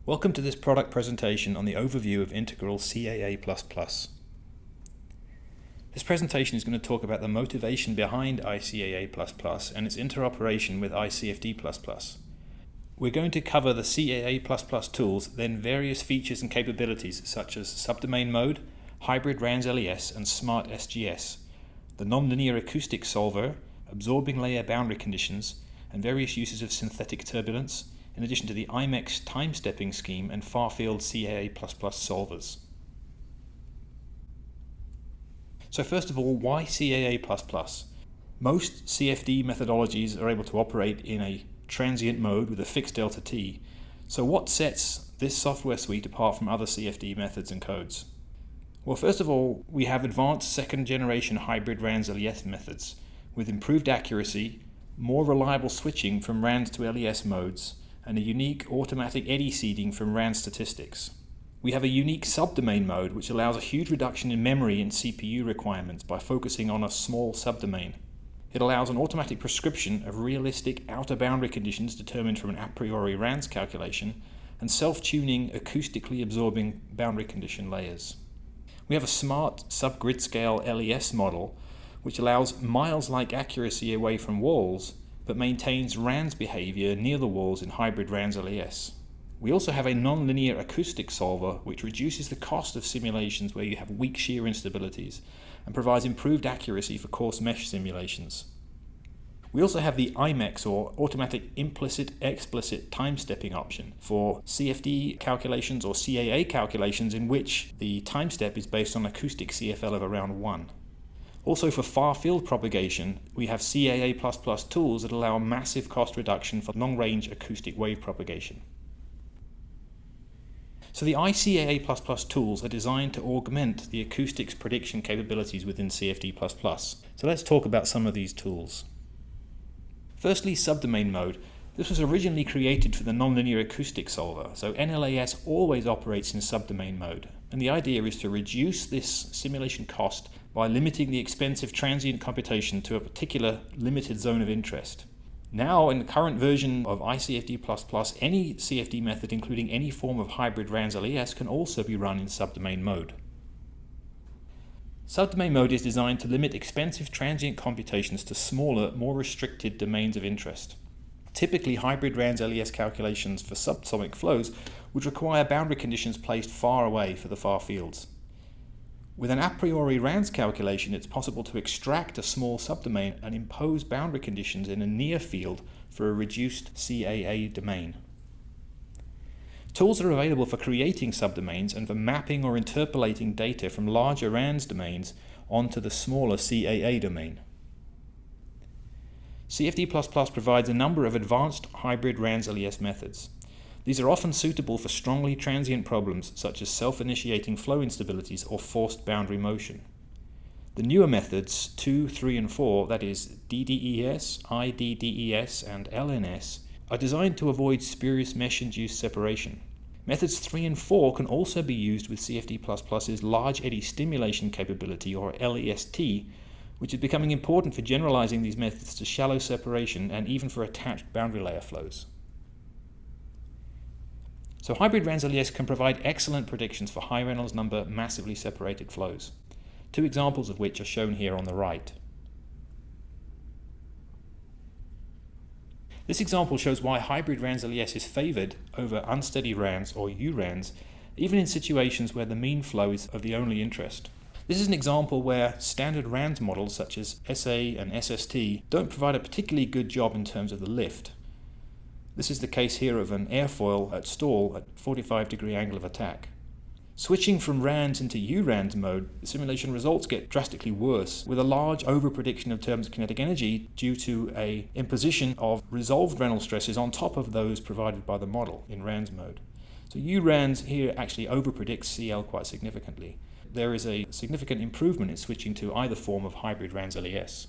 Welcome to this product presentation on the overview of Integral CAA++. This presentation is going to talk about the motivation behind ICAA++ and its interoperation with ICFD++. We're going to cover the CAA++ tools, then various features and capabilities such as subdomain mode, hybrid RANS-LES and smart SGS, the nonlinear Acoustics Solver, absorbing layer boundary conditions, and various uses of synthetic turbulence, in addition to the ImEx Time-Stepping scheme and far-field CAA++ solvers. So first of all, why CAA++? Most CFD methodologies are able to operate in a transient mode with a fixed delta t. So what sets this software suite apart from other CFD methods and codes? Well, first of all, we have advanced second-generation hybrid RANS-LES methods with improved accuracy, more reliable switching from RANS to LES modes, and a unique automatic eddy seeding from RANS statistics. We have a unique subdomain mode which allows a huge reduction in memory and CPU requirements by focusing on a small subdomain. It allows an automatic prescription of realistic outer boundary conditions determined from an a priori RANS calculation and self-tuning acoustically absorbing boundary condition layers. We have a smart subgrid scale LES model which allows miles-like accuracy away from walls but maintains RANS behavior near the walls in hybrid RANS-LES. We also have a nonlinear Acoustics Solver which reduces the cost of simulations where you have weak shear instabilities and provides improved accuracy for coarse mesh simulations. We also have the ImEx or automatic implicit-explicit time-stepping option for CFD calculations or CAA calculations in which the time step is based on acoustic CFL of around 1. Also for far-field propagation, we have CAA++ tools that allow massive cost reduction for long-range acoustic wave propagation. So the ICAA++ tools are designed to augment the acoustics prediction capabilities within CFD++. So let's talk about some of these tools. Firstly, subdomain mode. This was originally created for the nonlinear Acoustics Solver, so NLAS always operates in subdomain mode. And the idea is to reduce this simulation cost by limiting the expensive transient computation to a particular limited zone of interest. Now, in the current version of ICFD++, any CFD method, including any form of hybrid RANS-LES, can also be run in subdomain mode. Subdomain mode is designed to limit expensive transient computations to smaller, more restricted domains of interest. Typically, hybrid RANS-LES calculations for subsonic flows would require boundary conditions placed far away for the far fields. With an a priori RANS calculation, it's possible to extract a small subdomain and impose boundary conditions in a near field for a reduced CAA domain. Tools are available for creating subdomains and for mapping or interpolating data from larger RANS domains onto the smaller CAA domain. CFD++ provides a number of advanced hybrid RANS-LES methods. These are often suitable for strongly transient problems such as self-initiating flow instabilities or forced boundary motion. The newer methods 2, 3 and 4, that is DDES, IDDES and LNS, are designed to avoid spurious mesh-induced separation. Methods 3 and 4 can also be used with CFD++'s large eddy stimulation capability or LEST, which is becoming important for generalizing these methods to shallow separation and even for attached boundary layer flows. So hybrid RANS-LES can provide excellent predictions for high Reynolds number massively separated flows, two examples of which are shown here on the right. This example shows why hybrid RANS-LES is favored over unsteady RANS or URANS, even in situations where the mean flow is of the only interest. This is an example where standard RANS models such as SA and SST don't provide a particularly good job in terms of the lift. This is the case here of an airfoil at stall at 45-degree angle of attack. Switching from RANS into URANS mode, the simulation results get drastically worse, with a large overprediction of terms of kinetic energy due to an imposition of resolved Reynolds stresses on top of those provided by the model in RANS mode. So URANS here actually overpredicts CL quite significantly. There is a significant improvement in switching to either form of hybrid RANS-LES.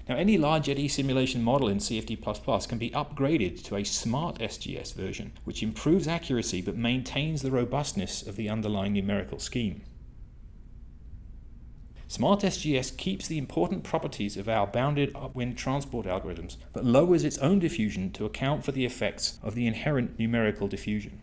Now, any large eddy simulation model in CFD++ can be upgraded to a smart SGS version, which improves accuracy but maintains the robustness of the underlying numerical scheme. Smart SGS keeps the important properties of our bounded upwind transport algorithms, but lowers its own diffusion to account for the effects of the inherent numerical diffusion.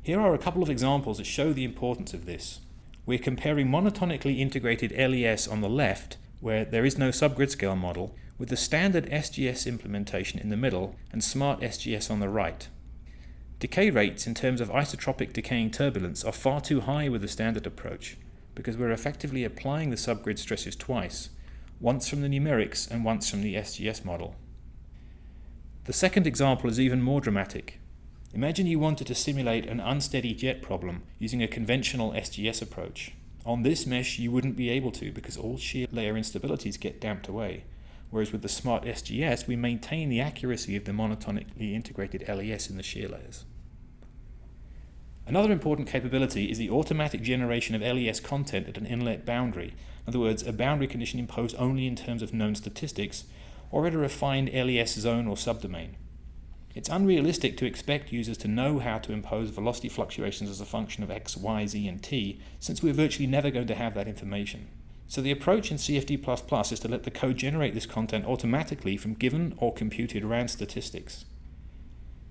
Here are a couple of examples that show the importance of this. We're comparing monotonically integrated LES on the left, where there is no subgrid scale model, with the standard SGS implementation in the middle and smart SGS on the right. Decay rates in terms of isotropic decaying turbulence are far too high with the standard approach, because we're effectively applying the subgrid stresses twice, once from the numerics and once from the SGS model. The second example is even more dramatic. Imagine you wanted to simulate an unsteady jet problem using a conventional SGS approach. On this mesh you wouldn't be able to because all shear layer instabilities get damped away, whereas with the smart SGS we maintain the accuracy of the monotonically integrated LES in the shear layers. Another important capability is the automatic generation of LES content at an inlet boundary, in other words, a boundary condition imposed only in terms of known statistics, or at a refined LES zone or subdomain. It's unrealistic to expect users to know how to impose velocity fluctuations as a function of x, y, z, and t, since we're virtually never going to have that information. So the approach in CFD++ is to let the code generate this content automatically from given or computed RAND statistics.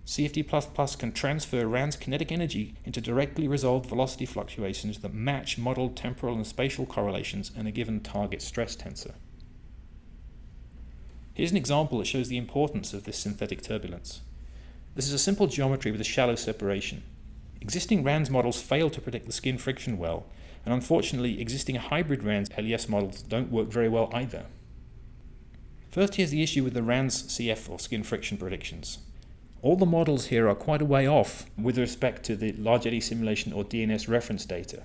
CFD++ can transfer RAND's kinetic energy into directly resolved velocity fluctuations that match modeled temporal and spatial correlations in a given target stress tensor. Here's an example that shows the importance of this synthetic turbulence. This is a simple geometry with a shallow separation. Existing RANDS models fail to predict the skin friction well, and unfortunately existing hybrid RANDS LES models don't work very well either. First, here's the issue with the RANDS CF or skin friction predictions. All the models here are quite a way off with respect to the large eddy simulation or DNS reference data.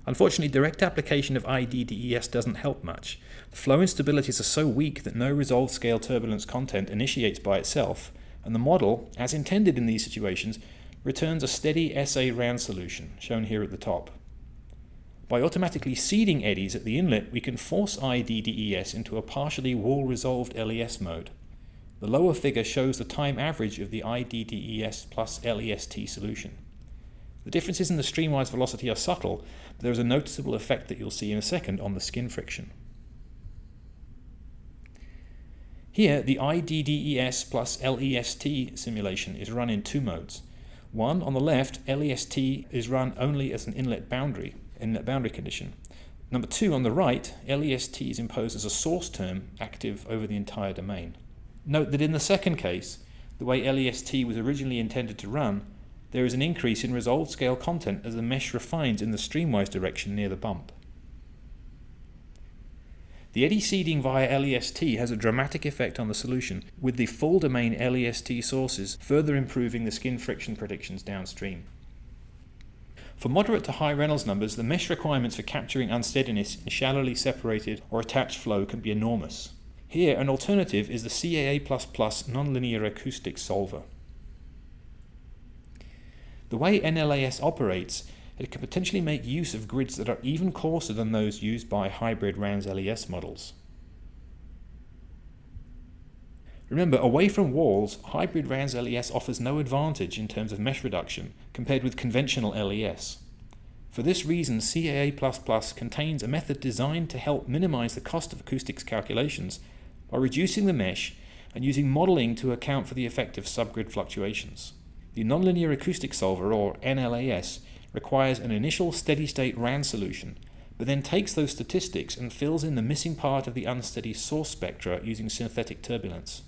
Unfortunately, direct application of IDDES doesn't help much. The flow instabilities are so weak that no resolved scale turbulence content initiates by itself, and the model, as intended in these situations, returns a steady SA RAND solution, shown here at the top. By automatically seeding eddies at the inlet, we can force IDDES into a partially wall-resolved LES mode. The lower figure shows the time average of the IDDES plus LEST solution. The differences in the streamwise velocity are subtle, but there is a noticeable effect that you'll see in a second on the skin friction. Here, the IDDES plus LEST simulation is run in two modes. One, on the left, LEST is run only as an inlet boundary condition. Number two, on the right, LEST is imposed as a source term active over the entire domain. Note that in the second case, the way LEST was originally intended to run, there is an increase in resolved scale content as the mesh refines in the streamwise direction near the bump. The eddy seeding via LEST has a dramatic effect on the solution, with the full domain LEST sources further improving the skin friction predictions downstream. For moderate to high Reynolds numbers, the mesh requirements for capturing unsteadiness in shallowly separated or attached flow can be enormous. Here, an alternative is the CAA++ nonlinear Acoustics Solver. The way NLAS operates, it can potentially make use of grids that are even coarser than those used by hybrid RANDS LES models. Remember, away from walls, hybrid RANDS LES offers no advantage in terms of mesh reduction compared with conventional LES. For this reason, CAA++ contains a method designed to help minimize the cost of acoustics calculations by reducing the mesh and using modeling to account for the effect of subgrid fluctuations. The Nonlinear Acoustics Solver, or NLAS, requires an initial steady-state RAND solution, but then takes those statistics and fills in the missing part of the unsteady source spectra using synthetic turbulence.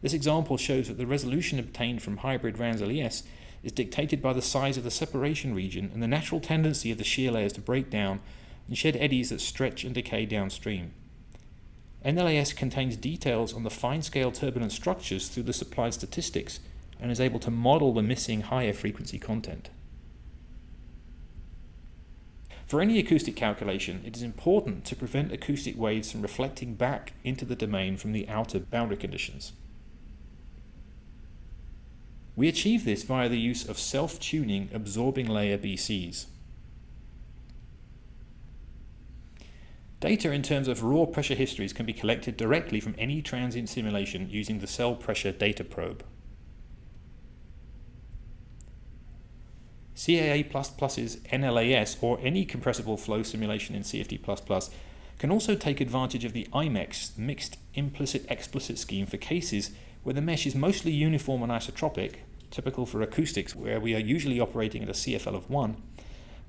This example shows that the resolution obtained from hybrid RANDS LES is dictated by the size of the separation region and the natural tendency of the shear layers to break down and shed eddies that stretch and decay downstream. NLAS contains details on the fine-scale turbulent structures through the supplied statistics and is able to model the missing higher frequency content. For any acoustic calculation, it is important to prevent acoustic waves from reflecting back into the domain from the outer boundary conditions. We achieve this via the use of self-tuning absorbing layer BCs. Data in terms of raw pressure histories can be collected directly from any transient simulation using the cell pressure data probe. CAA++'s NLAS, or any compressible flow simulation in CFD++, can also take advantage of the ImEx mixed implicit-explicit scheme for cases where the mesh is mostly uniform and isotropic, typical for acoustics where we are usually operating at a CFL of 1,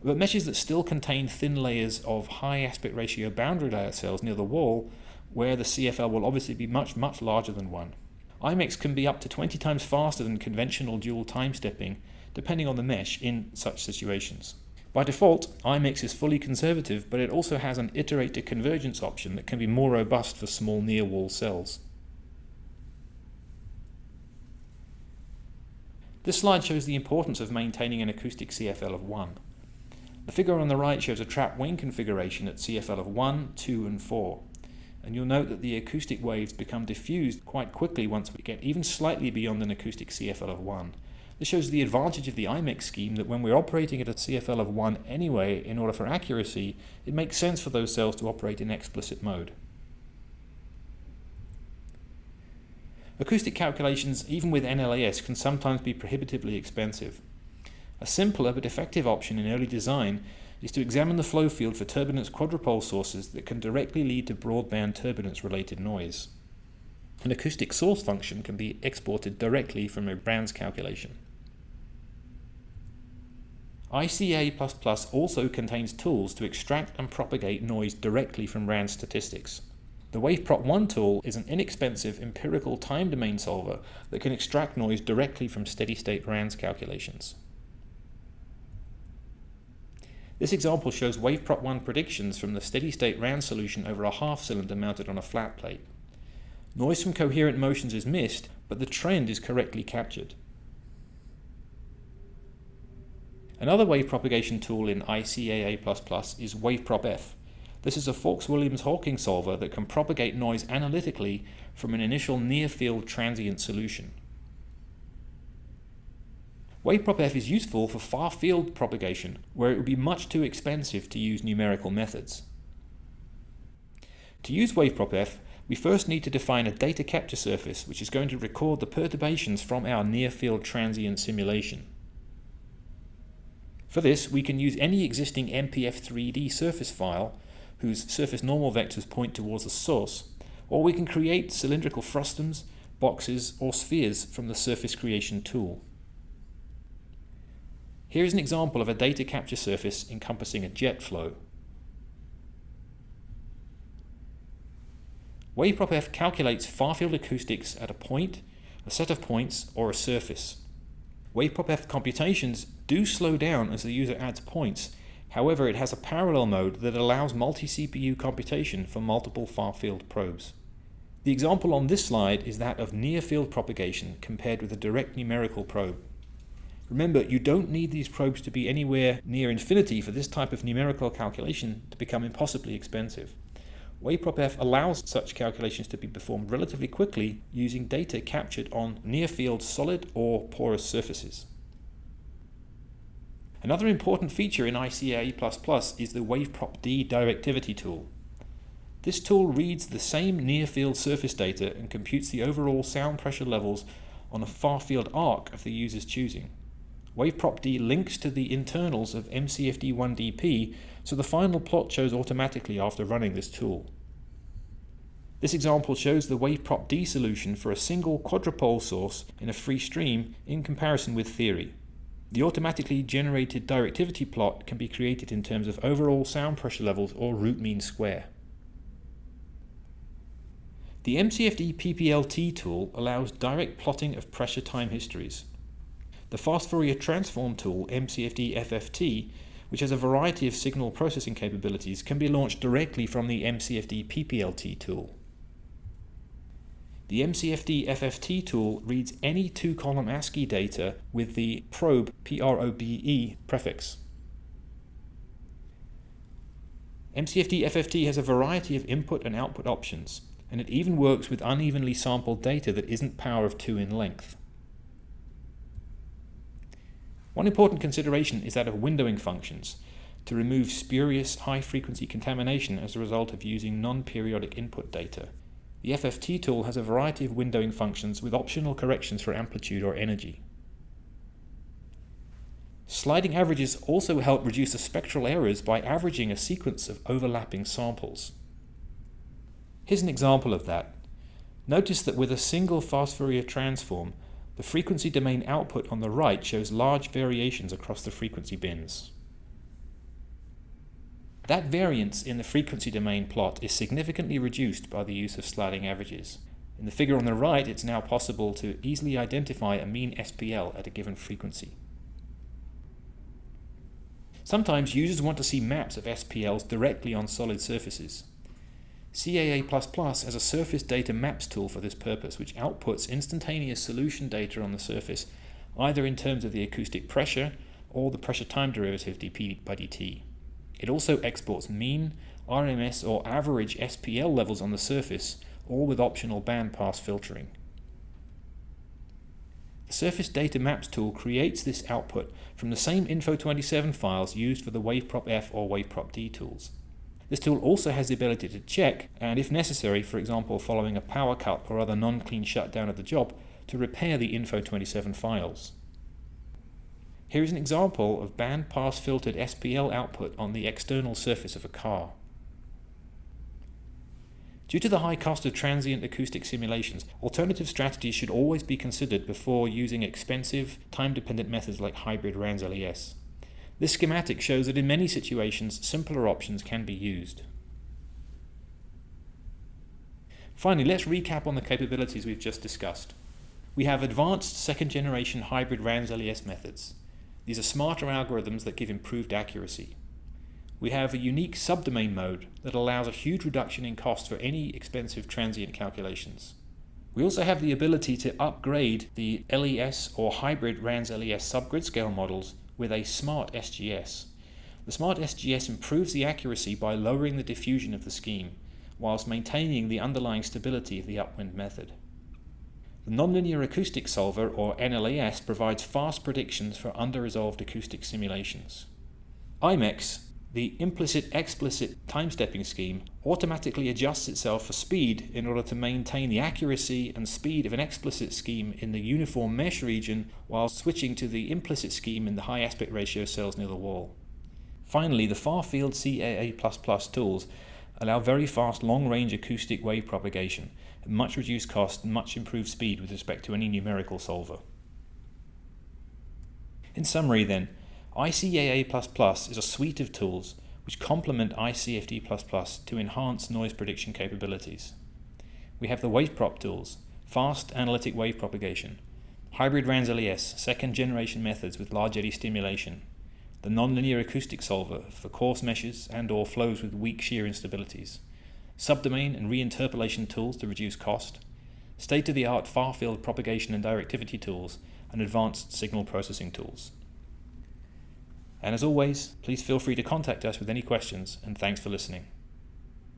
but meshes that still contain thin layers of high aspect ratio boundary layer cells near the wall, where the CFL will obviously be much, much larger than 1. ImEx can be up to 20 times faster than conventional dual time-stepping, depending on the mesh in such situations. By default, ImEx is fully conservative, but it also has an iterate to convergence option that can be more robust for small near-wall cells. This slide shows the importance of maintaining an acoustic CFL of 1. The figure on the right shows a trap wing configuration at CFL of 1, 2 and 4. And you'll note that the acoustic waves become diffused quite quickly once we get even slightly beyond an acoustic CFL of 1. This shows the advantage of the ImEx scheme that when we're operating at a CFL of 1 anyway, in order for accuracy, it makes sense for those cells to operate in explicit mode. Acoustic calculations, even with NLAS, can sometimes be prohibitively expensive. A simpler but effective option in early design is to examine the flow field for turbulence quadrupole sources that can directly lead to broadband turbulence-related noise. An acoustic source function can be exported directly from a Brand's calculation. ICAA++ also contains tools to extract and propagate noise directly from RAND statistics. The Wavepropd tool is an inexpensive empirical time domain solver that can extract noise directly from steady-state RAND calculations. This example shows Wavepropd predictions from the steady-state RAND solution over a half cylinder mounted on a flat plate. Noise from coherent motions is missed, but the trend is correctly captured. Another wave propagation tool in ICAA++ is Wavepropf. This is a Fawkes-Williams-Hawking solver that can propagate noise analytically from an initial near-field transient solution. Wavepropf is useful for far-field propagation, where it would be much too expensive to use numerical methods. To use Wavepropf, we first need to define a data capture surface which is going to record the perturbations from our near-field transient simulation. For this, we can use any existing MPF3D surface file whose surface normal vectors point towards the source, or we can create cylindrical frustums, boxes, or spheres from the surface creation tool. Here is an example of a data capture surface encompassing a jet flow. Wavepropf calculates far-field acoustics at a point, a set of points, or a surface. Wavepropf computations do slow down as the user adds points. However, it has a parallel mode that allows multi-CPU computation for multiple far-field probes. The example on this slide is that of near-field propagation compared with a direct numerical probe. Remember, you don't need these probes to be anywhere near infinity for this type of numerical calculation to become impossibly expensive. Wavepropf allows such calculations to be performed relatively quickly using data captured on near-field solid or porous surfaces. Another important feature in ICAA++ is the Wavepropd Directivity tool. This tool reads the same near-field surface data and computes the overall sound pressure levels on a far-field arc of the user's choosing. Wavepropd links to the internals of MCFD1DP, so the final plot shows automatically after running this tool. This example shows the Wavepropd solution for a single quadrupole source in a free stream in comparison with theory. The automatically generated directivity plot can be created in terms of overall sound pressure levels or root mean square. The MCFD PPLT tool allows direct plotting of pressure time histories. The fast Fourier transform tool, MCFD FFT, which has a variety of signal processing capabilities, can be launched directly from the MCFD PPLT tool. The MCFD FFT tool reads any two-column ASCII data with the probe PROBE prefix. MCFD FFT has a variety of input and output options, and it even works with unevenly sampled data that isn't power of 2 in length. One important consideration is that of windowing functions, to remove spurious high-frequency contamination as a result of using non-periodic input data. The FFT tool has a variety of windowing functions with optional corrections for amplitude or energy. Sliding averages also help reduce the spectral errors by averaging a sequence of overlapping samples. Here's an example of that. Notice that with a single fast Fourier transform, the frequency domain output on the right shows large variations across the frequency bins. That variance in the frequency domain plot is significantly reduced by the use of sliding averages. In the figure on the right, it's now possible to easily identify a mean SPL at a given frequency. Sometimes users want to see maps of SPLs directly on solid surfaces. CAA++ has a surface data maps tool for this purpose, which outputs instantaneous solution data on the surface, either in terms of the acoustic pressure or the pressure time derivative dP by dt. It also exports mean, RMS or average SPL levels on the surface, all with optional bandpass filtering. The Surface Data Maps tool creates this output from the same Info27 files used for the Wavepropf or Wavepropd tools. This tool also has the ability to check, and if necessary, for example following a power cut or other non-clean shutdown of the job, to repair the Info27 files. Here is an example of bandpass filtered SPL output on the external surface of a car. Due to the high cost of transient acoustic simulations, alternative strategies should always be considered before using expensive, time-dependent methods like hybrid RANS-LES. This schematic shows that in many situations, simpler options can be used. Finally, let's recap on the capabilities we've just discussed. We have advanced second-generation hybrid RANS-LES methods. These are smarter algorithms that give improved accuracy. We have a unique subdomain mode that allows a huge reduction in cost for any expensive transient calculations. We also have the ability to upgrade the LES or hybrid RANS-LES subgrid scale models with a smart SGS. The smart SGS improves the accuracy by lowering the diffusion of the scheme, whilst maintaining the underlying stability of the upwind method. The Nonlinear Acoustics Solver, or NLAS, provides fast predictions for under-resolved acoustic simulations. ImEx, the implicit-explicit time-stepping scheme, automatically adjusts itself for speed in order to maintain the accuracy and speed of an explicit scheme in the uniform mesh region while switching to the implicit scheme in the high aspect ratio cells near the wall. Finally, the far-field CAA++ tools allow very fast long-range acoustic wave propagation at much reduced cost and much improved speed with respect to any numerical solver. In summary then, ICAA++ is a suite of tools which complement ICFD++ to enhance noise prediction capabilities. We have the Wavepropf tools, fast analytic wave propagation, hybrid RANS-LES, second-generation methods with large eddy stimulation, the Nonlinear Acoustics Solver for coarse meshes and/or flows with weak shear instabilities, subdomain and reinterpolation tools to reduce cost, state-of-the-art far-field propagation and directivity tools, and advanced signal processing tools. And as always, please feel free to contact us with any questions, and thanks for listening.